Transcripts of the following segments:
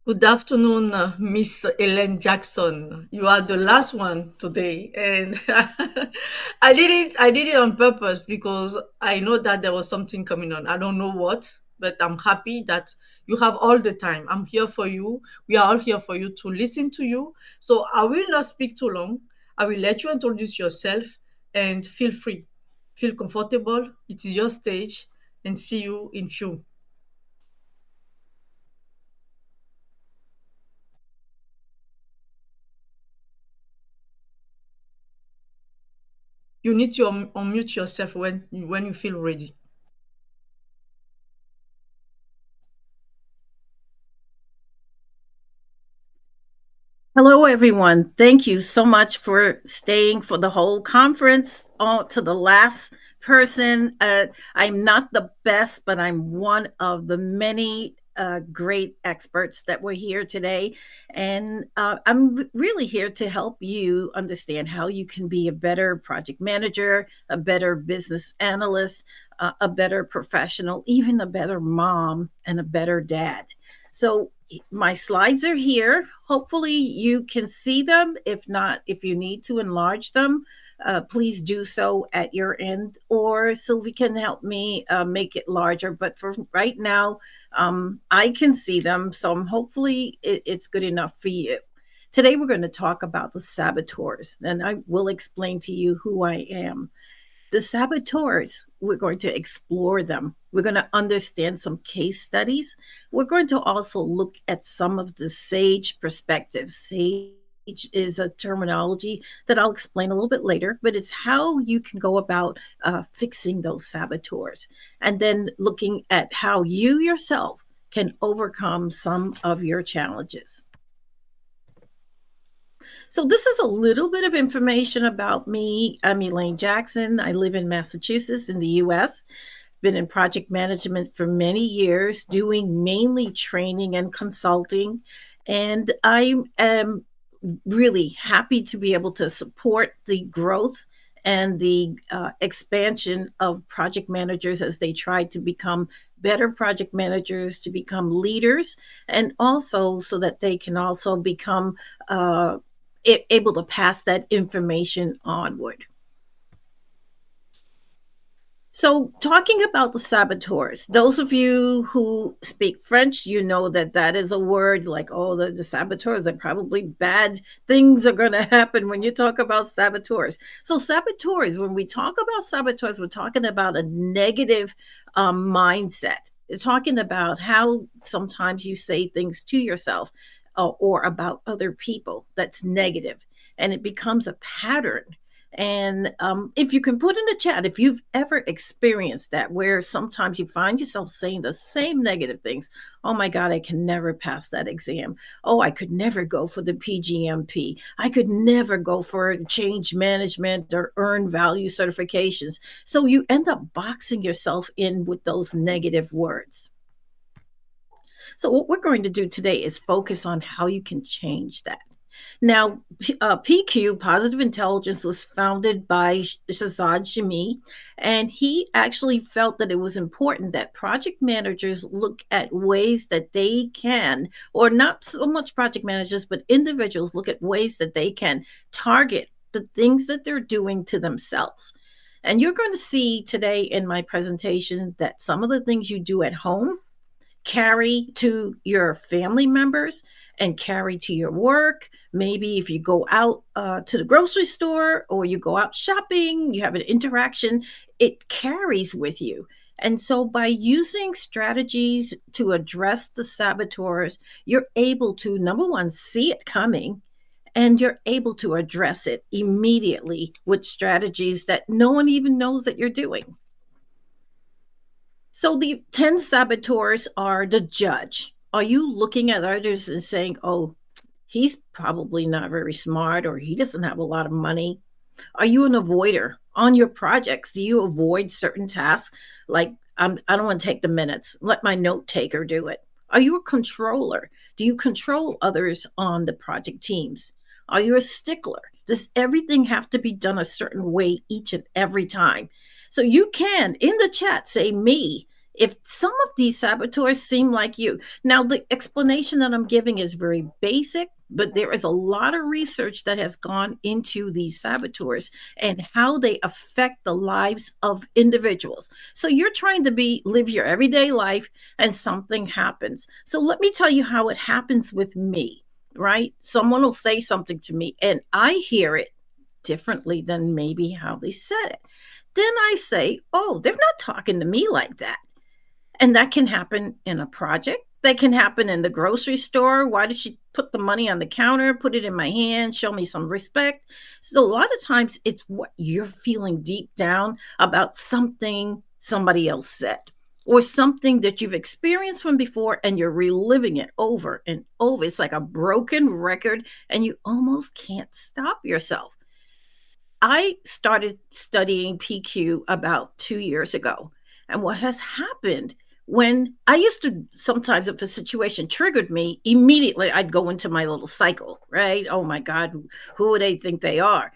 Good afternoon, Miss Elaine Jackson. You are the last one today, and I did it on purpose because I know that there was something coming on. I don't know what, but I'm happy that you have all the time. I'm here for you. We are all here for you to listen to you. So I will not speak too long. I will let you introduce yourself and feel free, feel comfortable. It is your stage, and see you in few. You need to unmute yourself when you feel ready. Hello, everyone. Thank you so much for staying for the whole conference. Oh, to the last person, I'm not the best, but I'm one of the many great experts that were here today. And I'm really here to help you understand how you can be a better project manager, a better business analyst, a better professional, even a better mom, and a better dad. So, my slides are here. Hopefully, you can see them. If not, if you need to enlarge them, please do so at your end, or Sylvie can help me make it larger. But for right now, I can see them. So, hopefully, it's good enough for you. Today, we're going to talk about the saboteurs, and I will explain to you who I am. The saboteurs, we're going to explore them. We're going to understand some case studies. We're going to also look at some of the SAGE perspectives. SAGE is a terminology that I'll explain a little bit later, but it's how you can go about fixing those saboteurs. And then looking at how you yourself can overcome some of your challenges. So, this is a little bit of information about me. I'm Elaine Jackson. I live in Massachusetts in the US. Been in project management for many years, doing mainly training and consulting. And I am really happy to be able to support the growth and the expansion of project managers as they try to become better project managers, to become leaders, and also so that they can also become able to pass that information onward. So, talking about the saboteurs, those of you who speak French, you know that that is a word like, oh, the saboteurs are probably bad things are going to happen when you talk about saboteurs. So, saboteurs, when we talk about saboteurs, we're talking about a negative mindset. It's talking about how sometimes you say things to yourself or about other people that's negative, and it becomes a pattern. And if you can put in the chat, if you've ever experienced that, where sometimes you find yourself saying the same negative things. Oh my God, I can never pass that exam. Oh, I could never go for the PGMP. I could never go for change management or earn value certifications. So you end up boxing yourself in with those negative words. So, what we're going to do today is focus on how you can change that. Now, PQ, Positive Intelligence, was founded by Shazad Shami, and he actually felt that it was important that project managers look at ways that they can, or not so much project managers, but individuals look at ways that they can target the things that they're doing to themselves. And you're going to see today in my presentation that some of the things you do at home carry to your family members and carry to your work. Maybe if you go out to the grocery store or you go out shopping, you have an interaction, it carries with you. And so, by using strategies to address the saboteurs, you're able to, number one, see it coming, and you're able to address it immediately with strategies that no one even knows that you're doing. So the 10 saboteurs are the judge. Are you looking at others and saying, oh, he's probably not very smart or he doesn't have a lot of money? Are you an avoider on your projects? Do you avoid certain tasks? Like, I don't want to take the minutes, let my note taker do it. Are you a controller? Do you control others on the project teams? Are you a stickler? Does everything have to be done a certain way each and every time? So you can, in the chat, say me If some of these saboteurs seem like you, now the explanation that I'm giving is very basic, but there is a lot of research that has gone into these saboteurs and how they affect the lives of individuals. So you're trying to live your everyday life and something happens. So let me tell you how it happens with me, right? Someone will say something to me and I hear it differently than maybe how they said it. Then I say, oh, they're not talking to me like that. And that can happen in a project. That can happen in the grocery store. Why did she put the money on the counter, put it in my hand, show me some respect? So a lot of times it's what you're feeling deep down about something somebody else said or something that you've experienced from before and you're reliving it over and over. It's like a broken record and you almost can't stop yourself. I started studying PQ about 2 years ago. And what has happened when I used to sometimes, if a situation triggered me, immediately I'd go into my little cycle, right? Oh my God, who do they think they are?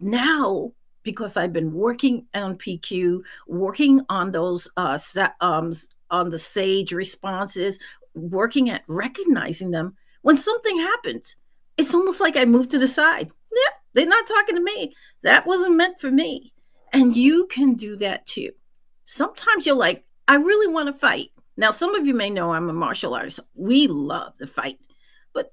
Now, because I've been working on PQ, working on those on the sage responses, working at recognizing them, when something happens, it's almost like I move to the side. Yeah, they're not talking to me. That wasn't meant for me. And you can do that too. Sometimes you're like, I really want to fight. Now, some of you may know I'm a martial artist. We love the fight, but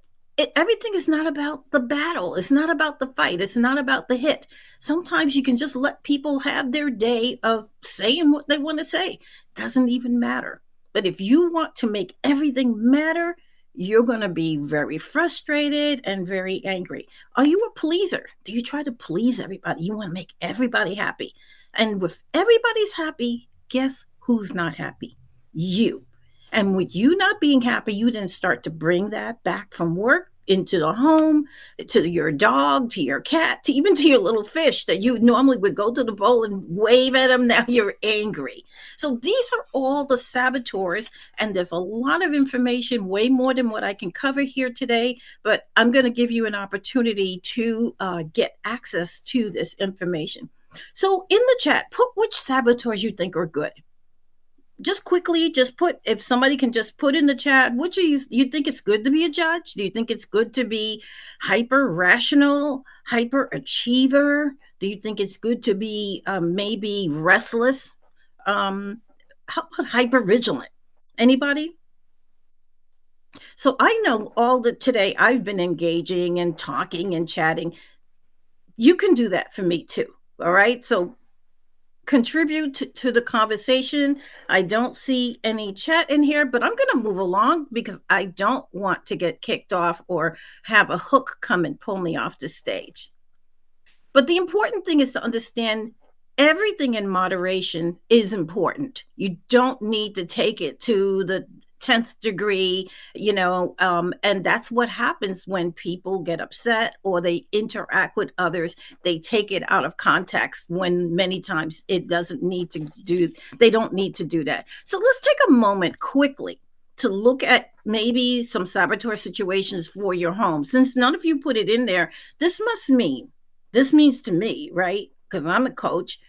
everything is not about the battle. It's not about the fight. It's not about the hit. Sometimes you can just let people have their day of saying what they want to say. Doesn't even matter. But if you want to make everything matter, you're going to be very frustrated and very angry. Are you a pleaser? Do you try to please everybody? You want to make everybody happy. And if everybody's happy, guess who's not happy? You. And with you not being happy, you then start to bring that back from work into the home, to your dog, to your cat, to even to your little fish that you normally would go to the bowl and wave at them. Now you're angry. So these are all the saboteurs, and there's a lot of information, way more than what I can cover here today, but I'm going to give you an opportunity to get access to this information. So in the chat, put which saboteurs you think are good. Just quickly, just put, if somebody can just put in the chat, which you think it's good to be a judge? Do you think it's good to be hyper rational, hyper achiever? Do you think it's good to be maybe restless? How about hyper vigilant? Anybody? So I know all that today I've been engaging and talking and chatting. You can do that for me too. All right. So contribute to the conversation. I don't see any chat in here, but I'm going to move along because I don't want to get kicked off or have a hook come and pull me off the stage. But the important thing is to understand everything in moderation is important. You don't need to take it to the 10th degree, and that's what happens when people get upset or they interact with others. They take it out of context when many times they don't need to do that. So let's take a moment quickly to look at maybe some saboteur situations for your home. Since none of you put it in there, this means to me, right? Because I'm a coach.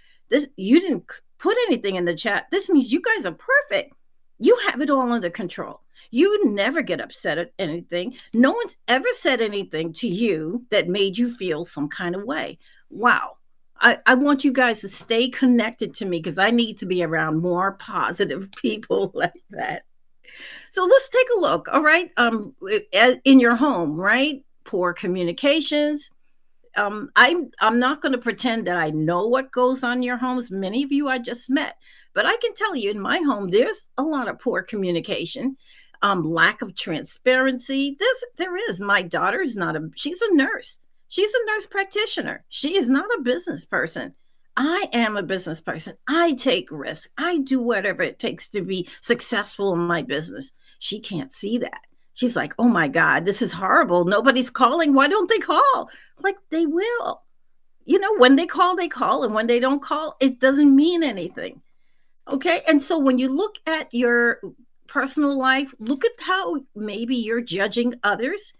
You didn't put anything in the chat. This means you guys are perfect. You have it all under control. You never get upset at anything. No one's ever said anything to you that made you feel some kind of way. Wow. I want you guys to stay connected to me because I need to be around more positive people like that. So let's take a look. All right. In your home, right? Poor communications. I'm not going to pretend that I know what goes on in your homes. Many of you I just met. But I can tell you in my home, there's a lot of poor communication, lack of transparency. There is. My daughter's she's a nurse. She's a nurse practitioner. She is not a business person. I am a business person. I take risks. I do whatever it takes to be successful in my business. She can't see that. She's like, oh my God, this is horrible. Nobody's calling. Why don't they call? Like, they will. When they call, they call. And when they don't call, it doesn't mean anything. Okay. And so when you look at your personal life, look at how maybe you're judging others.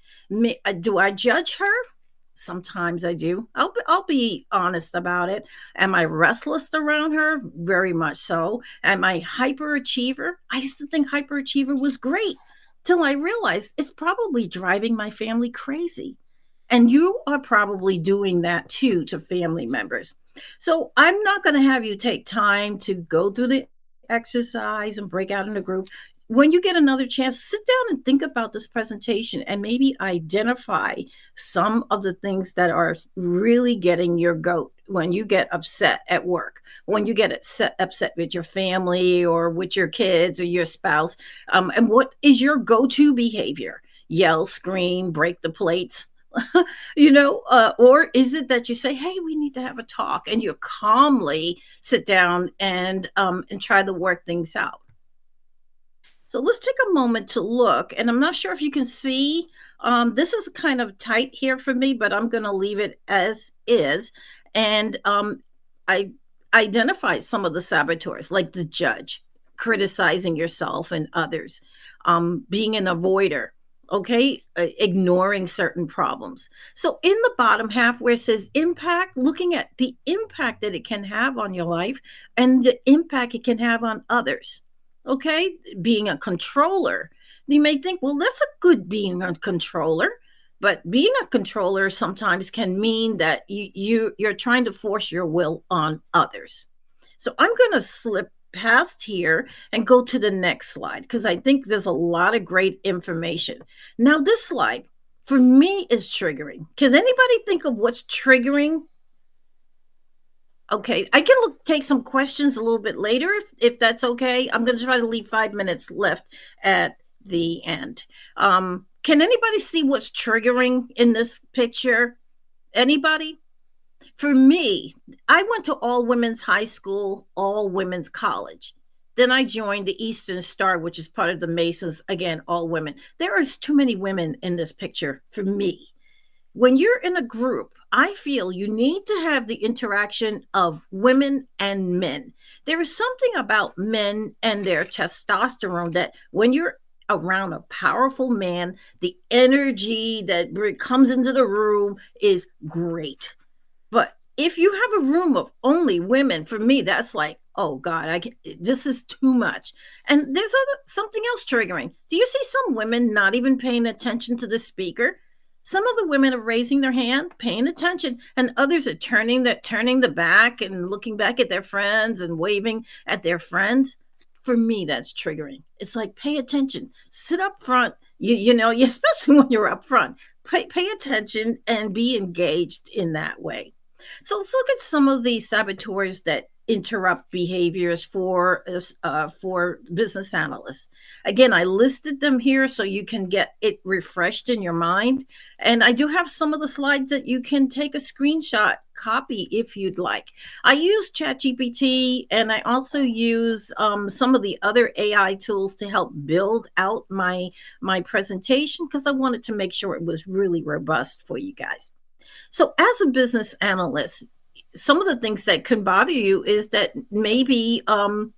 Do I judge her? Sometimes I do. I'll be honest about it. Am I restless around her? Very much so. Am I hyperachiever? I used to think hyperachiever was great till I realized it's probably driving my family crazy. And you are probably doing that too to family members. So I'm not going to have you take time to go through the exercise and break out in a group. When you get another chance, sit down and think about this presentation and maybe identify some of the things that are really getting your goat when you get upset at work, when you get upset with your family or with your kids or your spouse. And what is your go to behavior? Yell, scream, break the plates. Or is it that you say, hey, we need to have a talk, and you calmly sit down and try to work things out. So let's take a moment to look, and I'm not sure if you can see. This is kind of tight here for me, but I'm going to leave it as is. And I identified some of the saboteurs, like the judge, criticizing yourself and others, being an avoider, okay, ignoring certain problems. So in the bottom half where it says impact, looking at the impact that it can have on your life and the impact it can have on others. Okay, being a controller. You may think, well, that's a good being a controller, but being a controller sometimes can mean that you're trying to force your will on others. So I'm going to slip past here and go to the next slide because I think there's a lot of great information. Now, this slide for me is triggering. Can anybody think of what's triggering? Okay, I can take some questions a little bit later if that's okay. I'm going to try to leave 5 minutes left at the end. Can anybody see what's triggering in this picture? Anybody? For me, I went to all women's high school, all women's college. Then I joined the Eastern Star, which is part of the Masons, again, all women. There is too many women in this picture for me. When you're in a group, I feel you need to have the interaction of women and men. There is something about men and their testosterone that when you're around a powerful man, the energy that comes into the room is great. But if you have a room of only women, for me, that's like, oh God, this is too much. And there's something else triggering. Do you see some women not even paying attention to the speaker? Some of the women are raising their hand, paying attention, and others are turning the back and looking back at their friends and waving at their friends. For me, that's triggering. It's like, pay attention, sit up front. Especially when you're up front, pay attention and be engaged in that way. So let's look at some of the saboteurs that interrupt behaviors for business analysts. Again, I listed them here so you can get it refreshed in your mind. And I do have some of the slides that you can take a screenshot copy if you'd like. I use ChatGPT and I also use some of the other AI tools to help build out my presentation because I wanted to make sure it was really robust for you guys. So as a business analyst, some of the things that can bother you is that maybe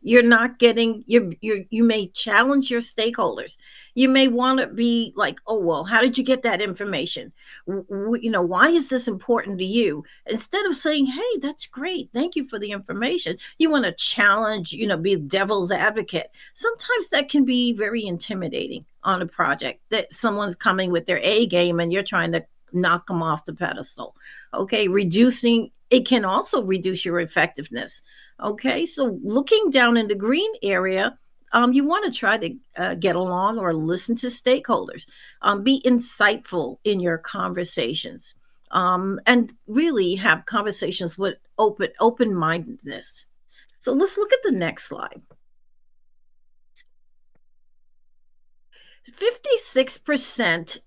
you're not getting you may challenge your stakeholders. You may want to be like, oh well, how did you get that information? Why is this important to you? Instead of saying, hey, that's great, thank you for the information, you want to challenge, be devil's advocate. Sometimes that can be very intimidating on a project that someone's coming with their A game and you're trying to knock them off the pedestal. Okay, it can also reduce your effectiveness. Okay, so looking down in the green area, you want to try to get along or listen to stakeholders. Be insightful in your conversations, and really have conversations with open-mindedness. So let's look at the next slide. 56%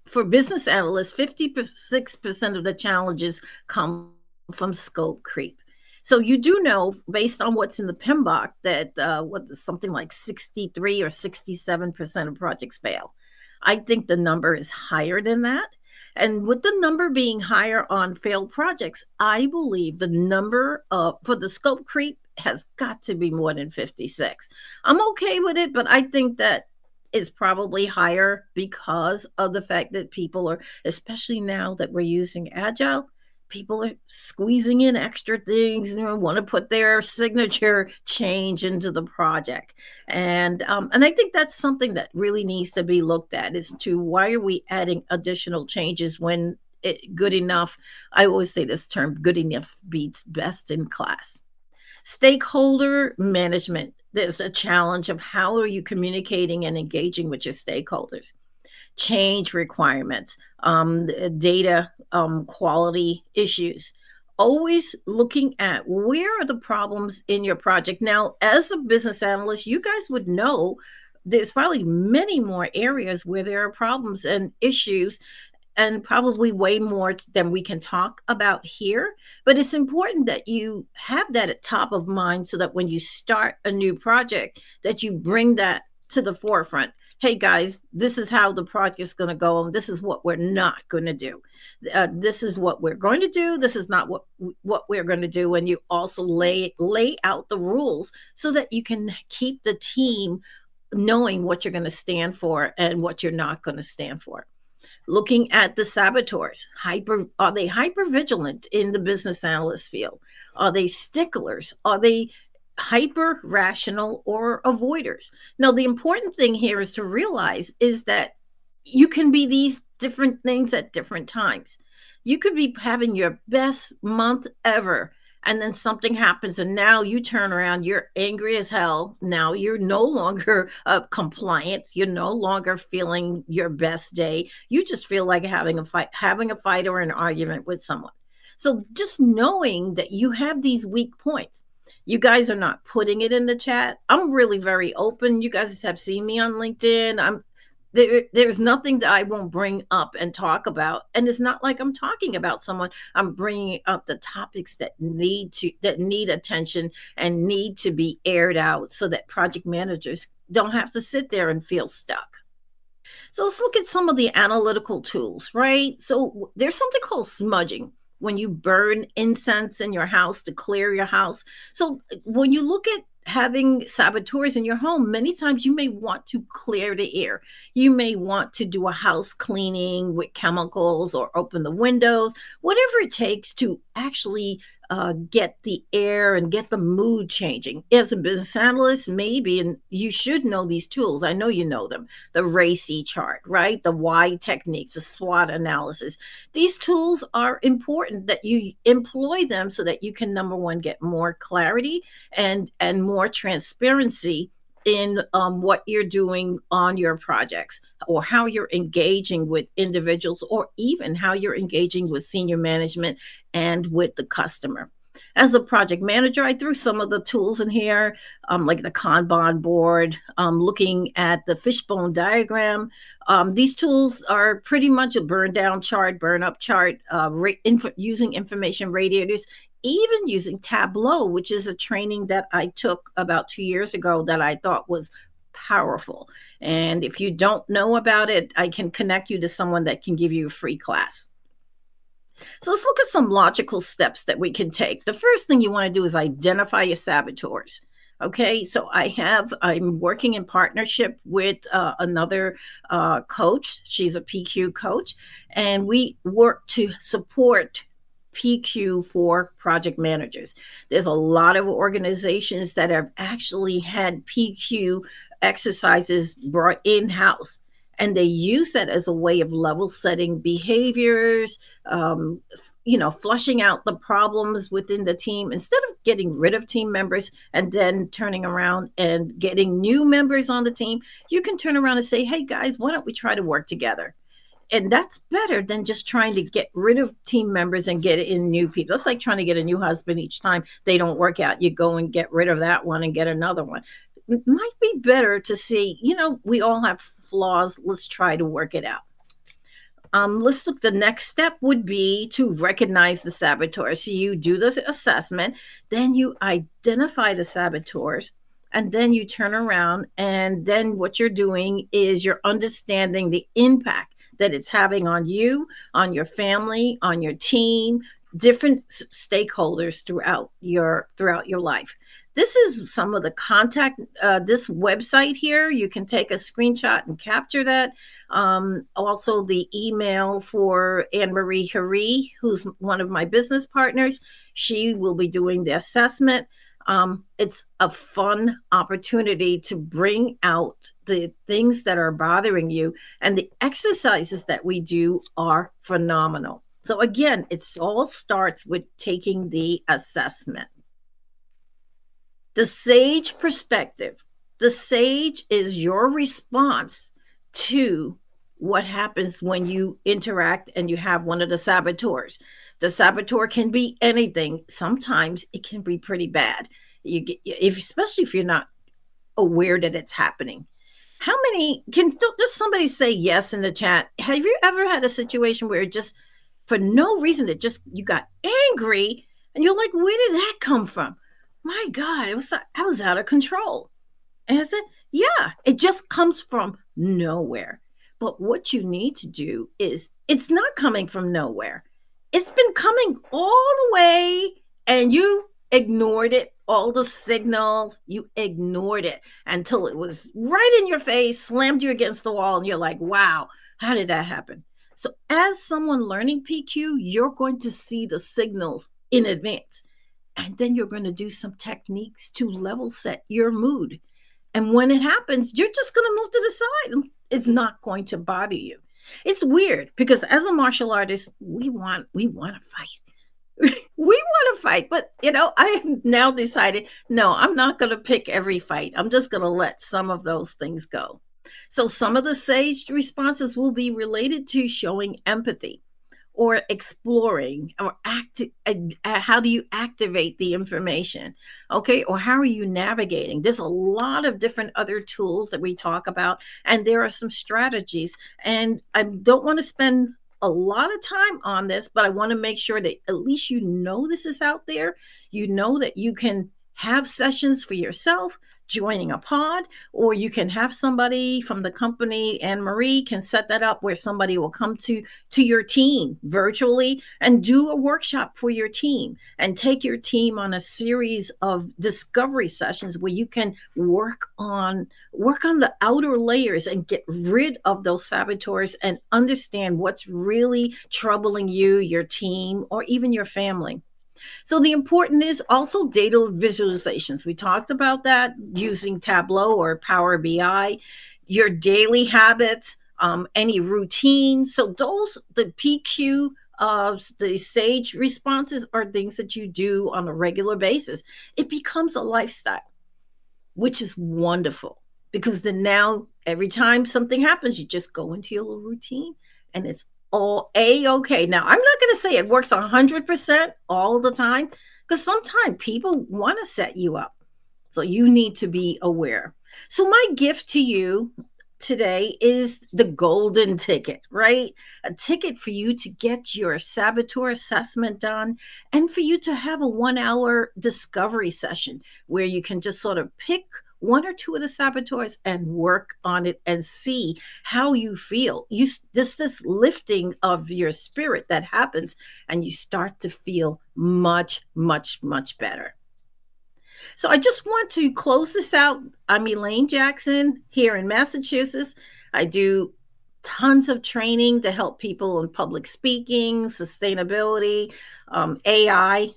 for business analysts, 56% of the challenges come from scope creep. So you do know, based on what's in the PMBOK, that something like 63 or 67% of projects fail. I think the number is higher than that. And with the number being higher on failed projects, I believe the number for the scope creep has got to be more than 56. I'm okay with it, but I think that is probably higher because of the fact that people are, especially now that we're using agile, people are squeezing in extra things, want to put their signature change into the project. And I think that's something that really needs to be looked at, is to why are we adding additional changes when good enough, I always say this term, good enough beats best in class. Stakeholder management, there's a challenge of how are you communicating and engaging with your stakeholders. Change requirements, data quality issues. Always looking at where are the problems in your project. Now, as a business analyst, you guys would know there's probably many more areas where there are problems and issues, and probably way more than we can talk about here. But it's important that you have that at top of mind so that when you start a new project, that you bring that to the forefront. Hey guys, this is how the project is going to go, and this is what we're not going to do. This is what we're going to do. This is not what we're going to do. And you also lay out the rules so that you can keep the team knowing what you're going to stand for and what you're not going to stand for. Looking at the saboteurs, are they hyper vigilant in the business analyst field? Are they sticklers? Are they hyper rational or avoiders? Now, the important thing here is to realize is that you can be these different things at different times. You could be having your best month ever, and then something happens and now you turn around, you're angry as hell. Now you're no longer compliant, you're no longer feeling your best day. You just feel like having a fight or an argument with someone. So just knowing that you have these weak points. You guys are not putting it in the chat. I'm really very open. You guys have seen me on LinkedIn. There's nothing that I won't bring up and talk about. And it's not like I'm talking about someone. I'm bringing up the topics that need attention and need to be aired out so that project managers don't have to sit there and feel stuck. So let's look at some of the analytical tools, right? So there's something called smudging, when you burn incense in your house to clear your house. So when you look at having saboteurs in your home, many times you may want to clear the air. You may want to do a house cleaning with chemicals or open the windows, whatever it takes to actually get the air and get the mood changing. As a business analyst, maybe, and you should know these tools. I know you know them. The RACI chart, right? The why techniques, the SWOT analysis. These tools are important that you employ them so that you can, number one, get more clarity and more transparency in what you're doing on your projects, or how you're engaging with individuals, or even how you're engaging with senior management and with the customer. As a project manager, I threw some of the tools in here, like the Kanban board, looking at the fishbone diagram. These tools are pretty much a burn down chart, burn up chart, using information radiators, even using Tableau, which is a training that I took about 2 years ago that I thought was powerful. And if you don't know about it, I can connect you to someone that can give you a free class. So let's look at some logical steps that we can take. The first thing you want to do is identify your saboteurs. Okay, so I'm working in partnership with another coach. She's a PQ coach, and we work to support PQ for project managers. There's a lot of organizations that have actually had PQ exercises brought in-house, and they use that as a way of level setting behaviors, flushing out the problems within the team. Instead of getting rid of team members and then turning around and getting new members on the team, you can turn around and say, hey guys, why don't we try to work together? And that's better than just trying to get rid of team members and get in new people. It's like trying to get a new husband each time they don't work out. You go and get rid of that one and get another one. It might be better to see, we all have flaws. Let's try to work it out. Let's look. The next step would be to recognize the saboteurs. So you do this assessment, then you identify the saboteurs, and then you turn around, and then what you're doing is you're understanding the impact that it's having on you, on your family, on your team. different stakeholders throughout your life. This is some of the contact. This website here, you can take a screenshot and capture that. Also, the email for Anne Marie Harry, who's one of my business partners. She will be doing the assessment. It's a fun opportunity to bring out the things that are bothering you, and the exercises that we do are phenomenal. So again, it all starts with taking the assessment. The sage perspective. The sage is your response to what happens when you interact and you have one of the saboteurs. The saboteur can be anything. Sometimes it can be pretty bad. You get, if especially if you're not aware that it's happening. How many can just somebody say yes in the chat? Have you ever had a situation where it just for no reason it just you got angry and you're like, where did that come from? My God, I was out of control. And I said, yeah, it just comes from nowhere. But what you need to do is it's not coming from nowhere. It's been coming all the way and you ignored it, all the signals, you ignored it until it was right in your face, slammed you against the wall, and you're like, wow, how did that happen? So, as someone learning PQ, you're going to see the signals in advance. And then you're going to do some techniques to level set your mood. And when it happens, you're just going to move to the side and it's not going to bother you. It's weird because as a martial artist, we want to fight. We want to fight, but I have now decided no, I'm not going to pick every fight. I'm just going to let some of those things go. So some of the sage responses will be related to showing empathy or exploring or how do you activate the information, okay, or how are you navigating. There's a lot of different other tools that we talk about, and there are some strategies, and I don't want to spend a lot of time on this, but I want to make sure that at least this is out there. You know that you can have sessions for yourself joining a pod, or you can have somebody from the company. Anne Marie can set that up where somebody will come to your team virtually and do a workshop for your team and take your team on a series of discovery sessions where you can work on the outer layers and get rid of those saboteurs and understand what's really troubling you, your team, or even your family. So the important is also data visualizations. We talked about that using Tableau or Power BI, your daily habits, any routine. So the PQ, the SAGE responses are things that you do on a regular basis. It becomes a lifestyle, which is wonderful because then now every time something happens, you just go into your little routine and it's all a-okay. Now, I'm not going to say it works 100% all the time because sometimes people want to set you up. So you need to be aware. So my gift to you today is the golden ticket, right? A ticket for you to get your saboteur assessment done and for you to have a 1 hour discovery session where you can just sort of pick one or two of the saboteurs and work on it and see how you feel. This lifting of your spirit that happens and you start to feel much, much, much better. So I just want to close this out. I'm Elaine Jackson here in Massachusetts. I do tons of training to help people in public speaking, sustainability, AI.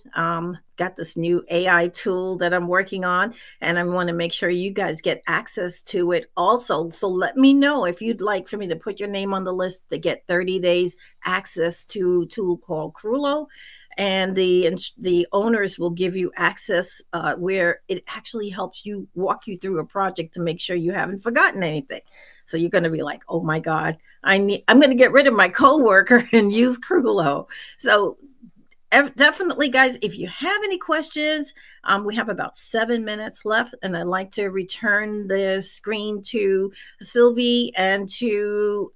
Got this new AI tool that I'm working on, and I want to make sure you guys get access to it also. So let me know if you'd like for me to put your name on the list to get 30 days access to a tool called Crulo. And the owners will give you access where it actually helps you walk you through a project to make sure you haven't forgotten anything. So you're going to be like, oh my God, I'm going to get rid of my coworker and use Crulo. So definitely, guys, if you have any questions, we have about 7 minutes left, and I'd like to return the screen to Sylvie and to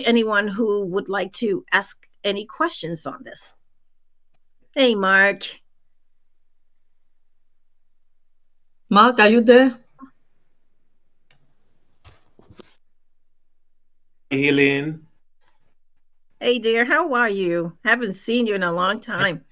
anyone who would like to ask any questions on this. Hey, Mark. Mark, are you there? Elaine. Hey, dear, how are you? Haven't seen you in a long time.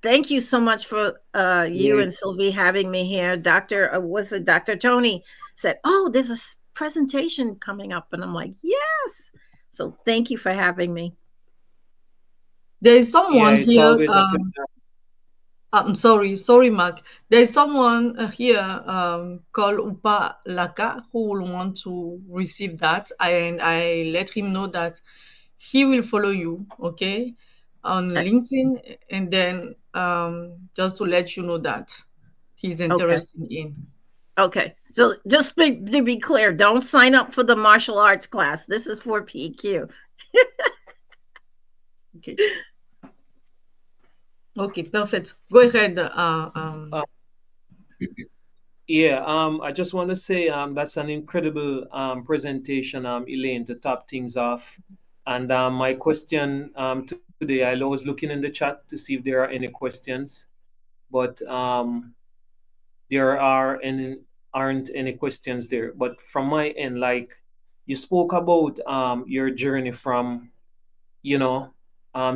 Thank you so much for you and Yes. Sylvie having me here. Dr. Was it Dr. Tony said, "Oh, there's a presentation coming up." And I'm like, "Yes." So thank you for having me. There is Yeah, someone it's here. always a pleasure. I'm sorry, Mark. There's someone here called Upa Laka who will want to receive that, and I let him know that he will follow you, okay, on Yes. LinkedIn, and then just to let you know that he's Okay. interested in. Okay. So just to be clear, don't sign up for the martial arts class. This is for PQ. Okay, okay, perfect. Go ahead. Uh, yeah, I just want to say that's an incredible presentation, Elaine, to top things off. And my question today, I was looking in the chat to see if there are any questions, but there aren't any questions there. But from my end, like you spoke about your journey from you know,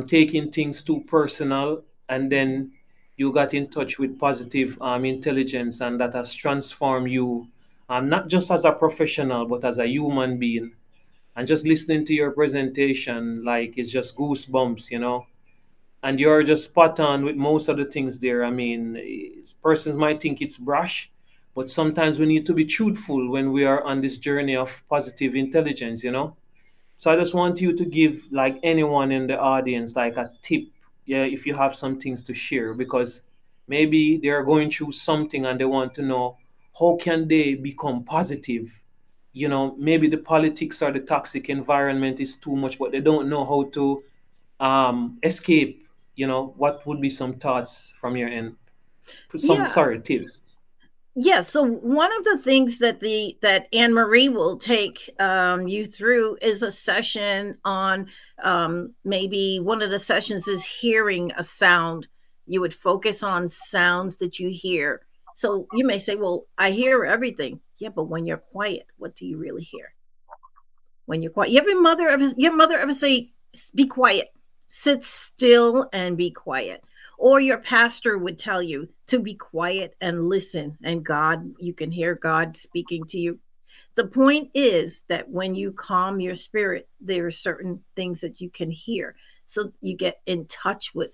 taking things too personal, and then you got in touch with positive intelligence, and that has transformed you, not just as a professional, but as a human being. And just listening to your presentation, like it's just goosebumps. And you're just spot on with most of the things there. I mean, persons might think it's brash, but sometimes we need to be truthful when we are on this journey of positive intelligence. So I just want you to give like anyone in the audience like a tip, yeah, if you have some things to share, because maybe they are going through something and they want to know how can they become positive. Maybe the politics or the toxic environment is too much, but they don't know how to escape. What would be some thoughts from your end? Some Yeah. sorry tips. Yeah, so one of the things that Anne Marie will take you through is a session on maybe one of the sessions is hearing a sound. You would focus on sounds that you hear. So you may say, "Well, I hear everything." Yeah, but when you're quiet, what do you really hear? When you're quiet, your mother ever say, "Be quiet, sit still, and be quiet," or your pastor would tell you to be quiet and listen, and God, you can hear God speaking to you. The point is that when you calm your spirit, there are certain things that you can hear, so you get in touch with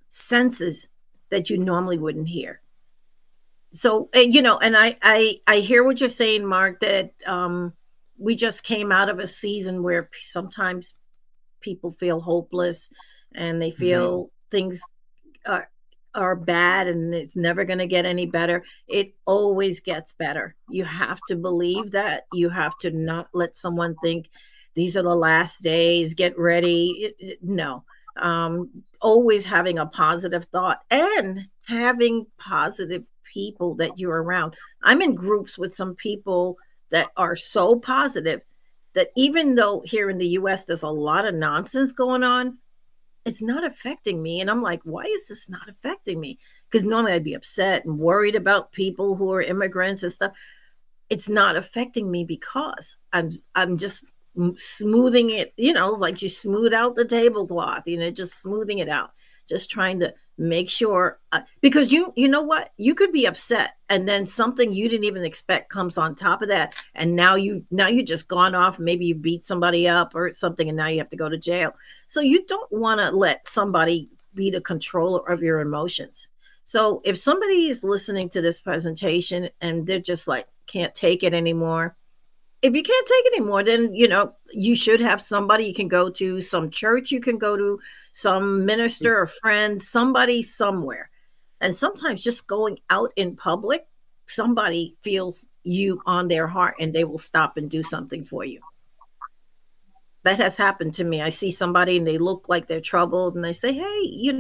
senses that you normally wouldn't hear. So and I hear what you're saying, Mark, that we just came out of a season where sometimes people feel hopeless and they Hmm. feel things are are bad and it's never going to get any better. It always gets better. You have to believe that. You have to not let someone think these are the last days, get ready. No. Always having a positive thought and having positive people that you're around. I'm in groups with some people that are so positive that even though here in the US there's a lot of nonsense going on, it's not affecting me. And I'm like, why is this not affecting me? Because normally I'd be upset and worried about people who are immigrants and stuff. It's not affecting me because I'm just smoothing it, like you smooth out the tablecloth, just smoothing it out, just trying to make sure because you know what, you could be upset and then something you didn't even expect comes on top of that, and now you just gone off, maybe you beat somebody up or something, and now you have to go to jail. So you don't want to let somebody be the controller of your emotions. So if somebody is listening to this presentation and they're just like can't take it anymore, if you can't take it anymore, then you should have somebody you can go to, some church you can go to, some minister or friend, somebody somewhere. And sometimes just going out in public, somebody feels you on their heart and they will stop and do something for you. That has happened to me. I see somebody and they look like they're troubled and I say, "Hey,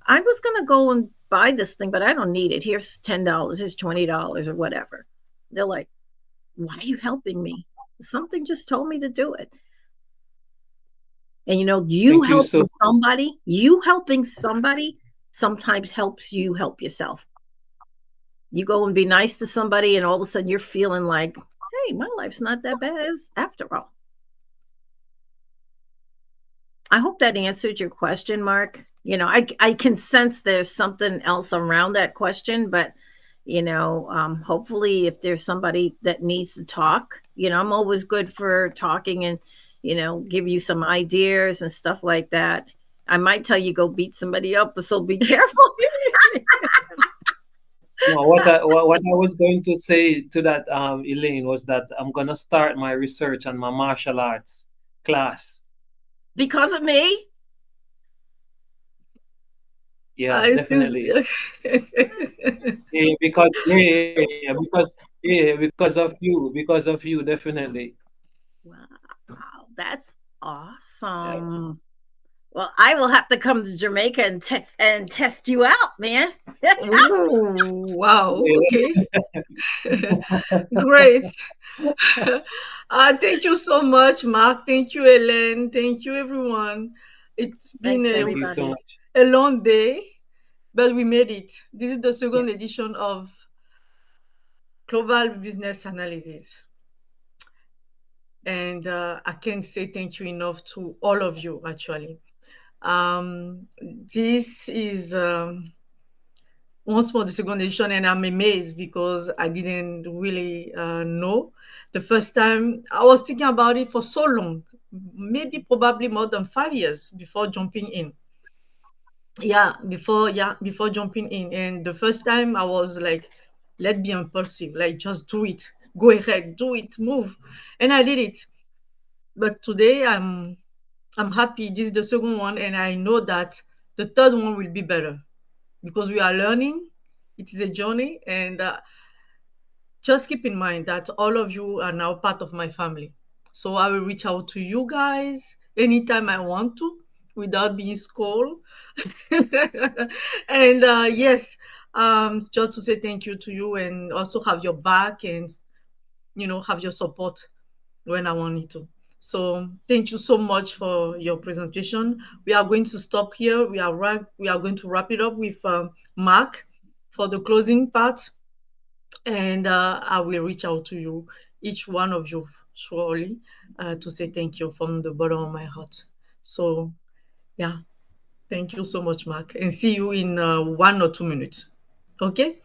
I was going to go and buy this thing, but I don't need it. Here's $10, here's $20 or whatever." They're like, "Why are you helping me? Something just told me to do it." And Thank you so. you helping somebody sometimes helps you help yourself. You go and be nice to somebody, and all of a sudden you're feeling like, "Hey, my life's not that bad as after all." I hope that answered your question, Mark. I can sense there's something else around that question, but hopefully if there's somebody that needs to talk, I'm always good for talking and, give you some ideas and stuff like that. I might tell you go beat somebody up, so be careful. No, what I was going to say to that, Elaine, was that I'm gonna start my research on my martial arts class. Because of me? Yeah, Excuse. definitely. Yeah, because of you, definitely. Wow, that's Yeah. awesome. Well, I will have to come to Jamaica and test you out, man. Ooh, wow. Yeah. Okay. Great. Thank you so much, Mark. Thank you, Elaine. Thank you, everyone. It's been Thanks, Thank you so everybody. much. a long day, but we made it. This is the second Yes. edition of Global Business Analysis. And I can't say thank you enough to all of you, actually. This is once more the second edition, and I'm amazed because I didn't really know. The first time I was thinking about it for so long, maybe probably more than 5 years before jumping in. Before jumping in. And the first time I was like, let's be impulsive, like just do it, go ahead, do it, move. And I did it. But today I'm happy. This is the second one, and I know that the third one will be better because we are learning. It is a journey, and just keep in mind that all of you are now part of my family. So I will reach out to you guys anytime I want to without being scolded. And yes, just to say thank you to you and also have your back and, have your support when I want it to. So thank you so much for your presentation. We are going to stop here. We are going to wrap it up with Mark for the closing part, and I will reach out to you, each one of you, surely, to say thank you from the bottom of my heart. So yeah, thank you so much, Mark, and see you in 1 or 2 minutes. Okay.